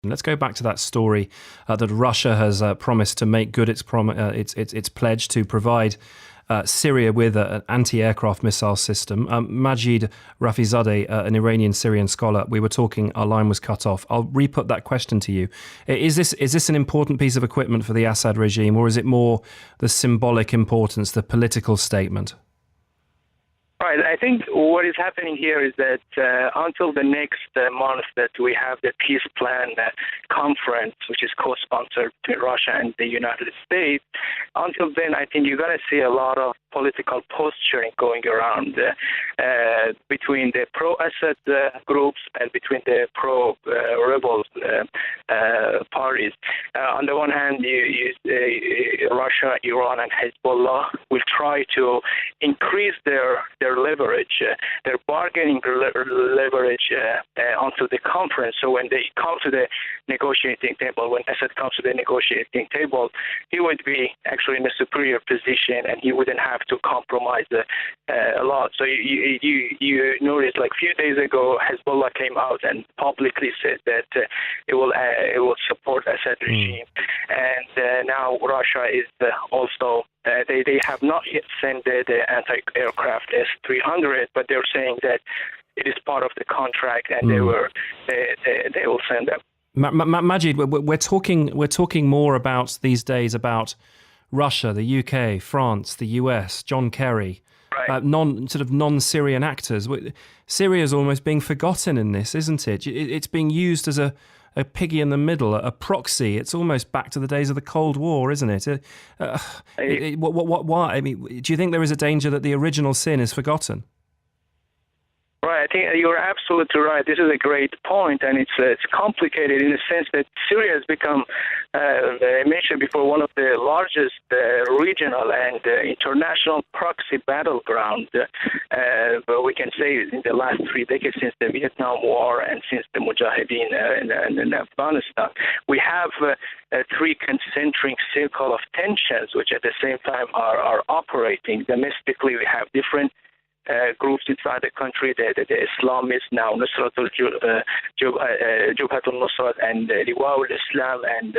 Let's go back to that story that Russia has promised to make good its pledge to provide Syria with an anti-aircraft missile system. Majid Rafizadeh, an Iranian Syrian scholar, we were talking, our line was cut off. I'll re-put that question to you. Is this an important piece of equipment for the Assad regime, or is it more the symbolic importance, the political statement? Right. I think what is happening here is that until the next month that we have the peace plan conference, which is co-sponsored between Russia and the United States, until then, I think you're going to see a lot of political posturing going around between the pro-Assad groups and between the pro-rebel parties. On the one hand, Russia, Iran, and Hezbollah will try to increase their leverage, their bargaining leverage onto the conference. So when they come to the negotiating table, when Assad comes to the negotiating table, he would be actually in a superior position and he wouldn't have to compromise a lot. So you noticed, like a few days ago, Hezbollah came out and publicly said that it will support Assad regime. And now Russia is also they have not yet sent the anti-aircraft S-300, but they're saying that it is part of the contract, and they will send them. Majid, we're talking more about these days about Russia, the UK, France, the US, John Kerry, right. non-Syrian actors. Syria is almost being forgotten in this, isn't it? It's being used as a piggy in the middle, a proxy. It's almost back to the days of the Cold War, isn't it? Why? I mean, do you think there is a danger that the original sin is forgotten? Right, I think you're absolutely right. This is a great point, and it's complicated in the sense that Syria has become, I mentioned before, one of the largest regional and international proxy battlegrounds. But we can say in the last 3 decades, since the Vietnam War and since the Mujahideen in Afghanistan, we have three concentric circle of tensions, which at the same time are operating. Domestically, we have different groups inside the country, the Islamists, now Nusratul Jubhatul Nusrat and Liwa al-Islam, and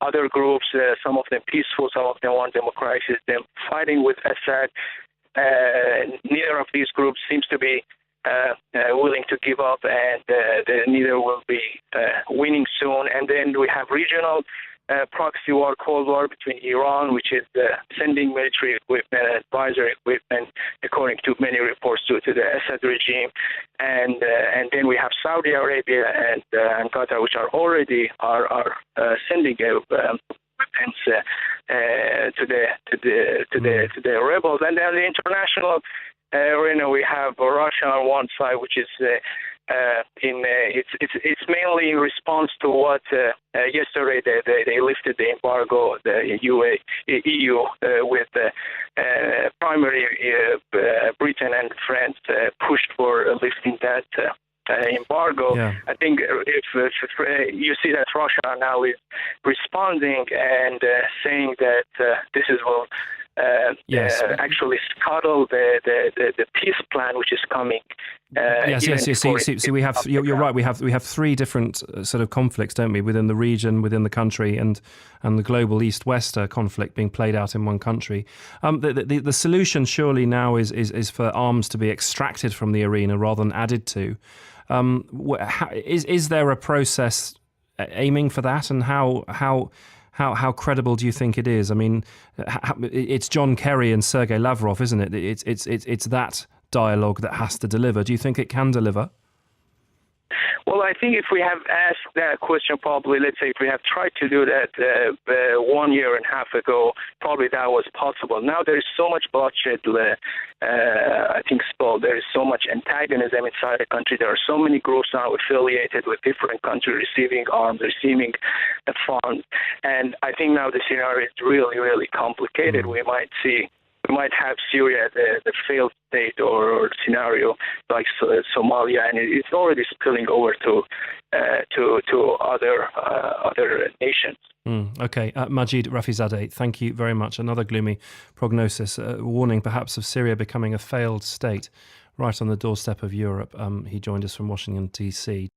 other groups, some of them peaceful, some of them want democratic system, fighting with Assad. Neither of these groups seems to be willing to give up, and neither will be winning soon. And then we have regional proxy war, Cold War between Iran, which is sending military equipment, advisory equipment, according to many reports, to the Assad regime, and then we have Saudi Arabia and Qatar, which are already sending weapons to the rebels, and then the international arena we have Russia on one side, which is it's mainly in response to what yesterday they lifted the embargo, the EU with primary Britain and France pushed for lifting that embargo. Yeah. I think if you see that Russia now is responding and saying that this is what actually scuttle the peace plan which is coming. So we have. You're right. We have three different sort of conflicts, don't we? Within the region, within the country, and the global East-West conflict being played out in one country. The solution surely now is for arms to be extracted from the arena rather than added to. Is there a process aiming for that, and how credible do you think it is? I mean, it's John Kerry and Sergei Lavrov, isn't it? It's that dialogue that has to deliver. Do you think it can deliver? Well, I think if we have asked that question, probably, let's say if we have tried to do that 1.5 years ago, probably that was possible. Now there is so much bloodshed, I think, there is so much antagonism inside the country. There are so many groups now affiliated with different countries, receiving arms, receiving funds. And I think now the scenario is really, really complicated. We might have Syria, the failed state or scenario like Somalia, and it's already spilling over to other nations. Okay, Majid Rafizadeh, thank you very much. Another gloomy prognosis, a warning perhaps of Syria becoming a failed state right on the doorstep of Europe. He joined us from Washington, D.C.